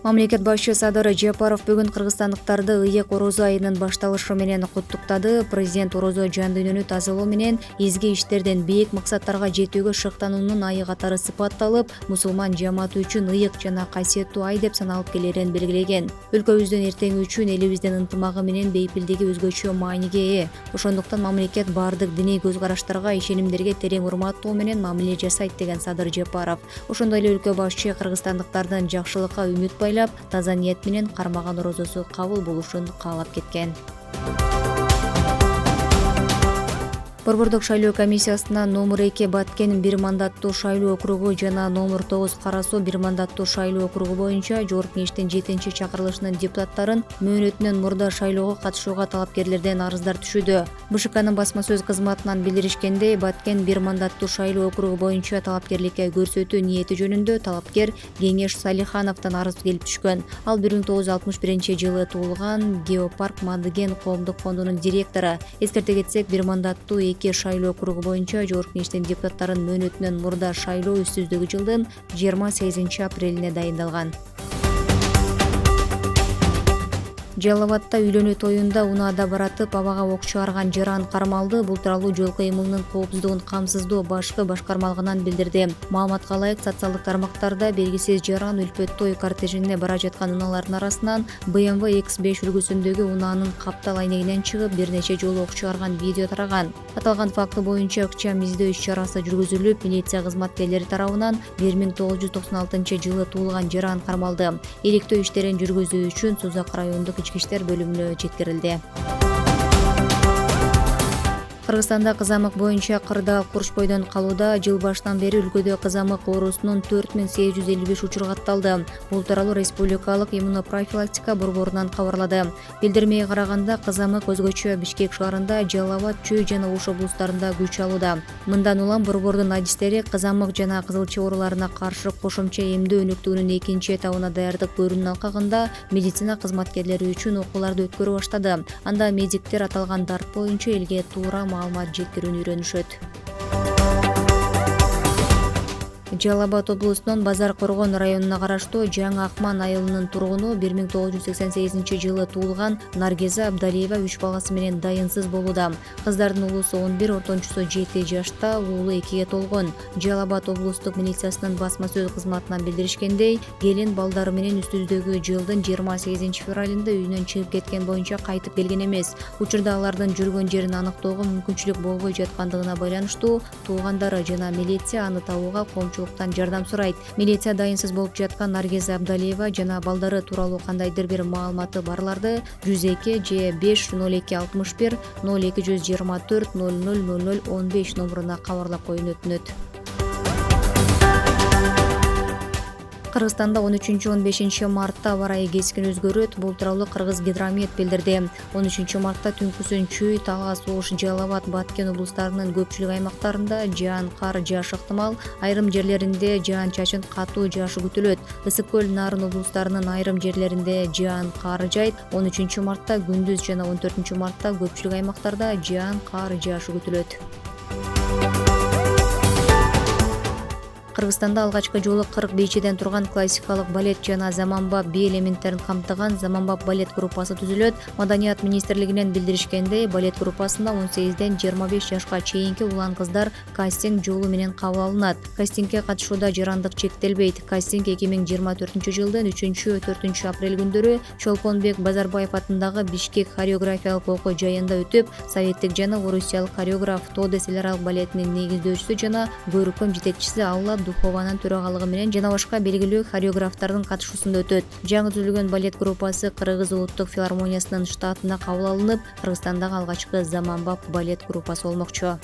Мамлекет башчы Садыр Жапаров бүгүн кыргызстандыктарды ыйык орозо айынын башталышы менен куттуктады. Президент орозо жан дүйнөнү тазалоо менен изги иштерден бийик максаттарга жетүүгө шыктануунун айы катары сыпатталып, мусулман жамааты үчүн ыйык жана касиеттүү ай деп саналып келерин белгилеген. Өлкөбүздүн эртең үчүн элибиздин ынтымагы менен бейпилдиги өзгөчө мааниге ээ. Ошондуктан мамлекет баардык диний көз караштарга, ишенимдерге терең урматтоо менен мамиле жасайт деген Садыр Жапаров. Ошондой эле өлкө башчы кыргызстандыктардын жакшылыкка үмүт байлап, таза ниет менен кармаган орозосу кабыл болушун каалап кеткен. Борбордук шайлоо комиссиясына номер 2 Баткен бир мандаттуу шайлоо округу жана номер 9 Кара Суу бир мандаттуу шайлоо округу боюнча Жогорку Кеңештин 7-чакырылышынын депутаттарын мөөнөтүнөн мурда шайлоого катышууга талапкерлерден арыздар түшүүдө. БШКнын басма сөз кызматынан билдиришкендей, Баткен бир мандаттуу шайлоо округу боюнча талапкерликке көрсөтүү ниети жөнүндө талапкер Кеңеш Салихановдон арыз келип түшкөн. Ал 1961-жылы туулган, Геопарк Мандыген коомдук фондунун директору. Эскерте кетсек, бир мандаттуу шайлоо округу боюнча Жогорку Кеңештин депутаттарын мөөнөтүнөн мурда шайлоо үстүздүгү жылдын 28-апрелине дайындалган. Жалал Абадта үйлөнүү тоюнда унаада баратып абага ок чыгарган жаран кармалды. Бул тууралуу жол кыймылынын коопсуздугун камсыздоо башкы башкармалыгынан билдирди. Маалыматка ылайык, социалдык тармактарда белгисиз жаран үлпөт той кортежине бара жаткан унаалардын арасынан BMW X5 үлгүсүндөгү унаанын каптал айнегинен чыгып, бир нече жолу ок чыгарган видео тараган. Аталган факты боюнча ыкчам издөө иш-чарасы жүргүзүлүп, милиция кызматкерлери тарабынан 1996-жылы туулган жаран кармалды. Иликтөө иштерин жүргүзүү үчүн Сузак райондук ички иштер бөлүмүнө жеткирилди. Кыргызстанда кызамык боюнча кырдаал Курчбойдон калууда. Жыл башынан бери өлкөдө кызамык оорусунун 4855 учуру катталды. Бул тууралуу Республикалык иммунопрофилактика борборунан кабарлады. Билдирмеге караганда, кызамык өзгөчө Бишкек шаарында, Жалал Абад, Чүй жана Ош облустарында күч алууда. Мындан улам борбордун адистери кызамык жана кызылча ооруларына каршы кошумча эмдөө өнүктүгүнүн экинчи этабына даярдык көрүүнүн алкагында медицина кызматкерлери үчүн окууларды өткөрүп баштады. Анда медиктер аталган дарт боюнча элге туура маалымат жеткирүүнү үйрөнүшөт. Жалал Абад облусунун Базар Коргон районуна караштуу Жаңы Акман айылынын тургуну 1988-жылы туулган Наргиза Абдалиева 3 баласы менен дайынсыз болууда. Кыздардын улусу 11, ортончусу 7 жашта, уулу 2ге толгон. Жалал Абад облустук милициясынын басма сөз кызматынан билдиришкендей, келин балдары менен үстүздөгү жылдын 28-февралында үйүнөн чыгып кеткен боюнча кайтып келген эмес. Учурда алардын жүргөн жерин аныктоого мүмкүнчүлүк болбой жаткандыгына байланыштуу туугандары жана милиция аны табууга коомчулуктан жардам сурайт. Милиция дайынсыз болуп жаткан Наргиза Абдалиева жана балдары тууралуу кандайдыр бир маалыматы барларды 102 же 5 02 61 0224 00 15 номуруна кабарлап коюуну өтүнөт. Кыргызстанда 13-15 мартта аба ырайы кескин өзгөрөт. Бул тууралуу Кыргыз гидромет билдирди. 13 мартта түнкүсүн Чүй, Талас, Ош, Жалал Абад, Баткен облустарынын көпчүлүк аймактарында жаан кар жаашы ыктымал. Айрым жерлеринде жаан-чачын катуу жаашы күтүлөт. Ысык көл, Нарын облустарынын айрым жерлеринде жаан кар жайт. 13 мартта күндүз жана 14 мартта көпчүлүк аймактарда жаан кар жаашы күтүлөт. Кыргызстанда алгачкы жолу 40 бийчиден турган классикалык балет жана заманбап би элементтерин камтыган заманбап балет группасы түзүлөт. Маданият министрлигинен билдиришкендей, балет группасына 18ден 25 жашка чейинки улан кыздар кастинг жолу менен кабыл алынат. Кастингге катышууда жарандык чектелбейт. Кастинг 2024-жылдын 3-4 апрель күндөрү Чолпонбек Базарбаев атындагы Бишкек хореографиялык окуу жайында өтүп, советтик жана орусиялык хореограф Тодес эларалык балетинин негиздөөчүсү жана көркөм жетекчиси Алла Духованын төрагалыгы менен жана башка белгилүү хореографтардын катышуусунда өтөт. Жаңы түзүлгөн балет группасы Кыргыз улуттук филармониясынын штатына кабыл алынып, Кыргызстандагы алгачкы заманбап балет группасы болмокчу.